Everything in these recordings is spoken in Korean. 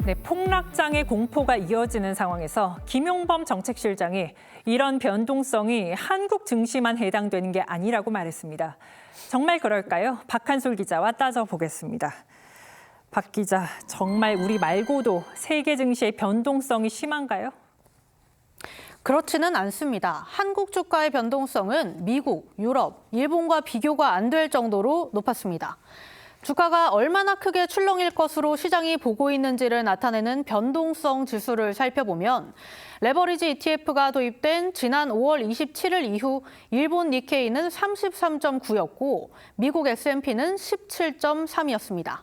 네, 폭락장의 공포가 이어지는 상황에서 김용범 정책실장이 이런 변동성이 한국 증시만 해당되는 게 아니라고 말했습니다. 정말 그럴까요? 박한솔 기자와 따져보겠습니다. 박 기자, 정말 우리 말고도 세계 증시의 변동성이 심한가요? 그렇지는 않습니다. 한국 주가의 변동성은 미국, 유럽, 일본과 비교가 안 될 정도로 높았습니다. 주가가 얼마나 크게 출렁일 것으로 시장이 보고 있는지를 나타내는 변동성 지수를 살펴보면 레버리지 ETF가 도입된 지난 5월 27일 이후 일본 니케이는 33.9였고 미국 S&P는 17.3이었습니다.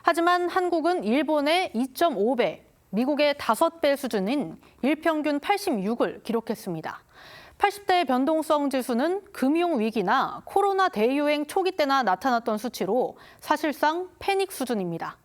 하지만 한국은 일본의 2.5배, 미국의 5배 수준인 일평균 86을 기록했습니다. 80대 변동성 지수는 금융위기나 코로나 대유행 초기 때나 나타났던 수치로 사실상 패닉 수준입니다.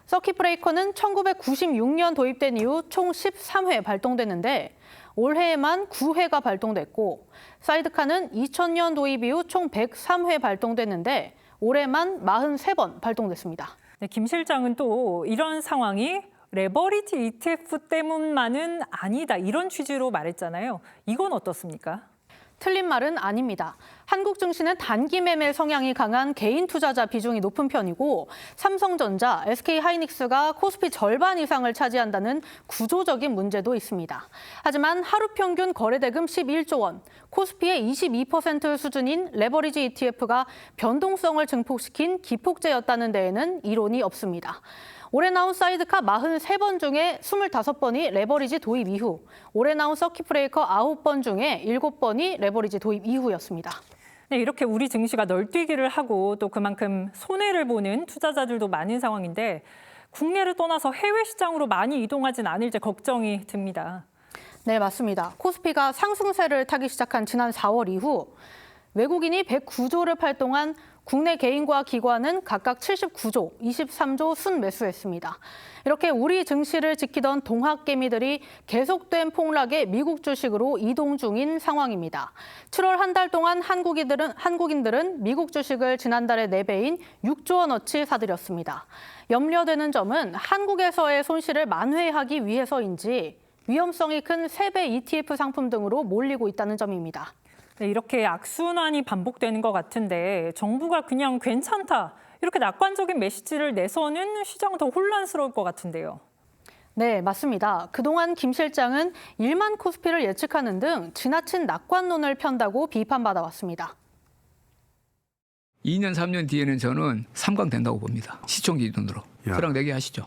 서킷 브레이커는 1996년 도입된 이후 총 13회 발동됐는데 올해에만 9회가 발동됐고 사이드카는 2000년 도입 이후 총 103회 발동됐는데 올해만 43번 발동됐습니다. 네, 김 실장은 또 이런 상황이 레버리지 ETF 때문만은 아니다, 이런 취지로 말했잖아요. 이건 어떻습니까? 틀린 말은 아닙니다. 한국 증시는 단기 매매 성향이 강한 개인 투자자 비중이 높은 편이고 삼성전자, SK하이닉스가 코스피 절반 이상을 차지한다는 구조적인 문제도 있습니다. 하지만 하루 평균 거래대금 11조 원, 코스피의 22% 수준인 레버리지 ETF가 변동성을 증폭시킨 기폭제였다는 데에는 이론이 없습니다. 올해 나온 사이드카 43번 중에 25번이 레버리지 도입 이후, 올해 나온 서킷 브레이커 9번 중에 7번이 레버리지 도입 이후였습니다. 네, 이렇게 우리 증시가 널뛰기를 하고 또 그만큼 손해를 보는 투자자들도 많은 상황인데 국내를 떠나서 해외 시장으로 많이 이동하진 않을지 걱정이 듭니다. 네, 맞습니다. 코스피가 상승세를 타기 시작한 지난 4월 이후 외국인이 109조를 팔 동안 국내 개인과 기관은 각각 79조, 23조 순매수했습니다. 이렇게 우리 증시를 지키던 동학개미들이 계속된 폭락의 미국 주식으로 이동 중인 상황입니다. 7월 한 달 동안 한국인들은 미국 주식을 지난달의 4배인 6조 원어치 사들였습니다. 염려되는 점은 한국에서의 손실을 만회하기 위해서인지 위험성이 큰 세배 ETF 상품 등으로 몰리고 있다는 점입니다. 네, 이렇게 악순환이 반복되는 것 같은데 정부가 그냥 괜찮다, 이렇게 낙관적인 메시지를 내서는 시장은 더 혼란스러울 것 같은데요. 네, 맞습니다. 그동안 김 실장은 1만 코스피를 예측하는 등 지나친 낙관론을 편다고 비판받아왔습니다. 2년, 3년 뒤에는 저는 3강 된다고 봅니다. 시총 기준으로. 저랑 내기하시죠.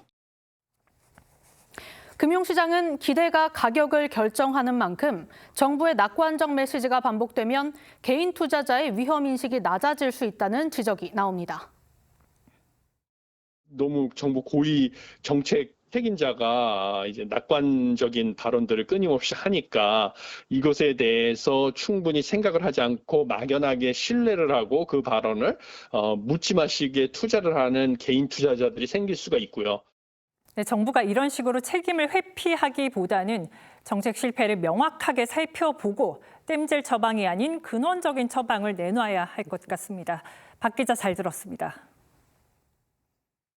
금융시장은 기대가 가격을 결정하는 만큼 정부의 낙관적 메시지가 반복되면 개인 투자자의 위험인식이 낮아질 수 있다는 지적이 나옵니다. 너무 정부 고위 정책 책임자가 이제 낙관적인 발언들을 끊임없이 하니까 이것에 대해서 충분히 생각을 하지 않고 막연하게 신뢰를 하고 그 발언을 묻지마시게 투자를 하는 개인 투자자들이 생길 수가 있고요. 네, 정부가 이런 식으로 책임을 회피하기보다는 정책 실패를 명확하게 살펴보고 땜질 처방이 아닌 근원적인 처방을 내놔야 할 것 같습니다. 박 기자, 잘 들었습니다.